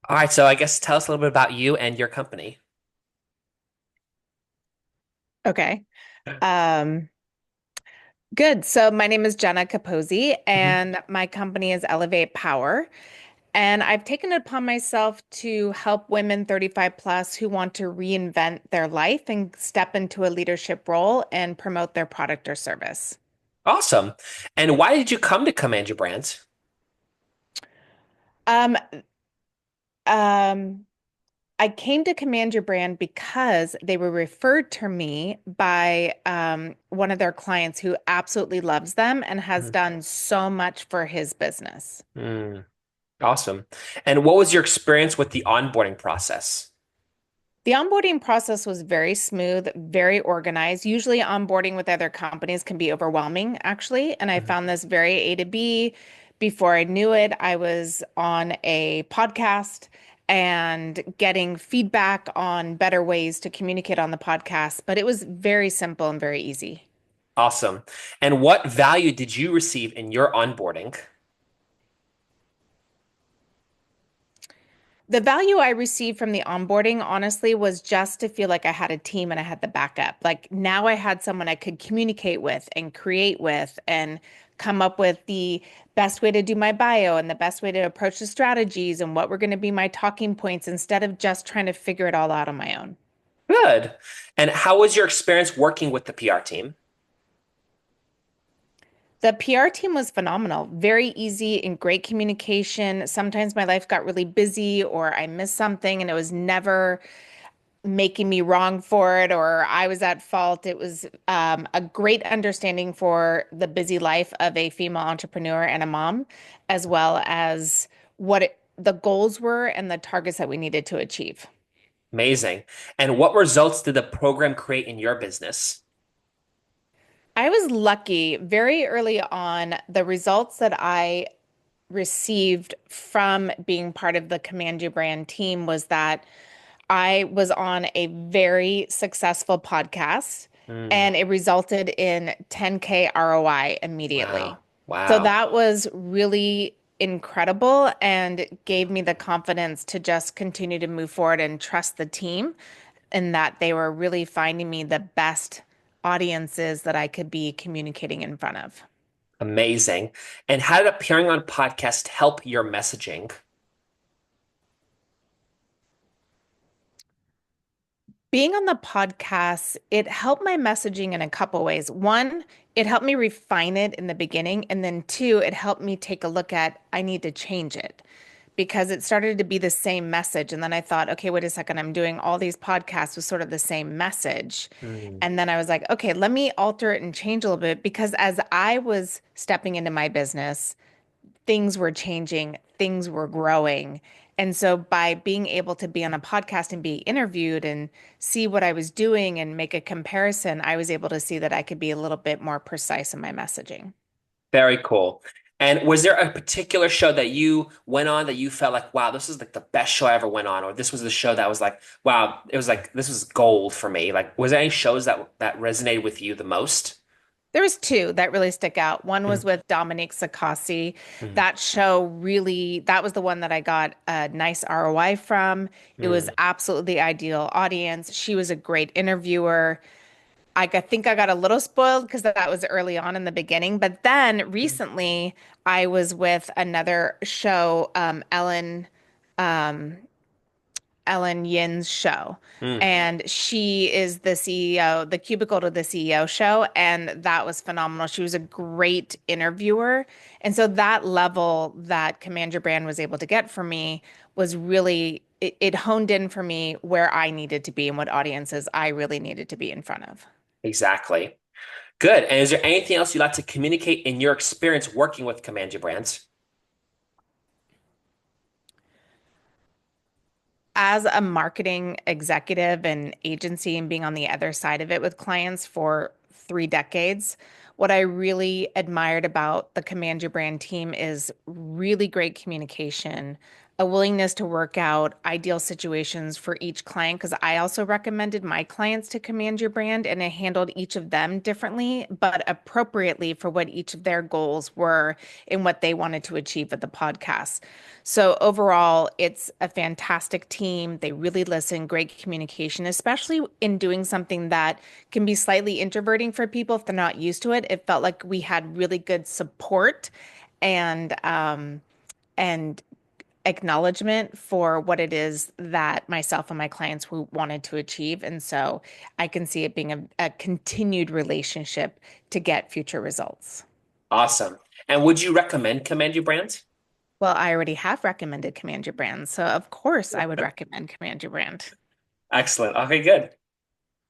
All right, so I guess tell us a little bit about you and your company. Okay. Um, Good. So my name is Jenna Capozzi, Mhm. and my company is Elevate Power. And I've taken it upon myself to help women 35 plus who want to reinvent their life and step into a leadership role and promote their product or service. Awesome. And why did you come to Command Your Brands? Um, um, I came to Command Your Brand because they were referred to me by one of their clients who absolutely loves them and has Mhm. done so much for his business. Mm, awesome. And what was your experience with the onboarding process? The onboarding process was very smooth, very organized. Usually, onboarding with other companies can be overwhelming, actually. And I Mhm. found this very A to B. Before I knew it, I was on a podcast and getting feedback on better ways to communicate on the podcast. But it was very simple and very easy. Awesome. And what value did you receive in your onboarding? The value I received from the onboarding, honestly, was just to feel like I had a team and I had the backup. Like now I had someone I could communicate with and create with and come up with the best way to do my bio and the best way to approach the strategies and what were going to be my talking points instead of just trying to figure it all out on my own. Good. And how was your experience working with the PR team? The PR team was phenomenal, very easy and great communication. Sometimes my life got really busy or I missed something and it was never making me wrong for it or I was at fault. It was a great understanding for the busy life of a female entrepreneur and a mom, as well as the goals were and the targets that we needed to achieve. Amazing. And what results did the program create in your business? I was lucky very early on. The results that I received from being part of the Command Your Brand team was that I was on a very successful podcast Mm, and it resulted in 10K ROI immediately. wow. So Wow. that was really incredible and gave me the confidence to just continue to move forward and trust the team and that they were really finding me the best audiences that I could be communicating in front of. Amazing. And how did appearing on podcast help your messaging? Being on the podcast, it helped my messaging in a couple ways. One, it helped me refine it in the beginning. And then two, it helped me take a look at, I need to change it because it started to be the same message. And then I thought, okay, wait a second, I'm doing all these podcasts with sort of the same message. Mm, And then I was like, okay, let me alter it and change a little bit because as I was stepping into my business, things were changing, things were growing. And so by being able to be on a podcast and be interviewed and see what I was doing and make a comparison, I was able to see that I could be a little bit more precise in my messaging. very cool. And was there a particular show that you went on that you felt like, wow, this is like the best show I ever went on, or this was the show that was like, wow, it was like this was gold for me. Like, was there any shows that resonated with you the most? There was two that really stick out. One was Mm, with Dominique Sakasi. mm, That show really, that was the one that I got a nice ROI from. It was mm, absolutely the ideal audience. She was a great interviewer. Think I got a little spoiled because that was early on in the beginning. But then mm, recently, I was with another show, Ellen Yin's show. mm. And she is the CEO, the Cubicle to the CEO show. And that was phenomenal. She was a great interviewer. And so that level that Command Your Brand was able to get for me was really, it honed in for me where I needed to be and what audiences I really needed to be in front of. Exactly. Good. And is there anything else you'd like to communicate in your experience working with Command Your Brands? As a marketing executive and agency and being on the other side of it with clients for 3 decades, What I really admired about the Command Your Brand team is really great communication, a willingness to work out ideal situations for each client. Because I also recommended my clients to Command Your Brand, and I handled each of them differently, but appropriately for what each of their goals were and what they wanted to achieve with the podcast. So overall, it's a fantastic team. They really listen, great communication, especially in doing something that can be slightly introverting for people if they're not used to it. It felt like we had really good support and acknowledgement for what it is that myself and my clients wanted to achieve. And so I can see it being a continued relationship to get future results. Awesome. And would you recommend Command Your Brand? Well, I already have recommended Command Your Brand, so of course I would recommend Command Your Brand. Excellent. Okay, good.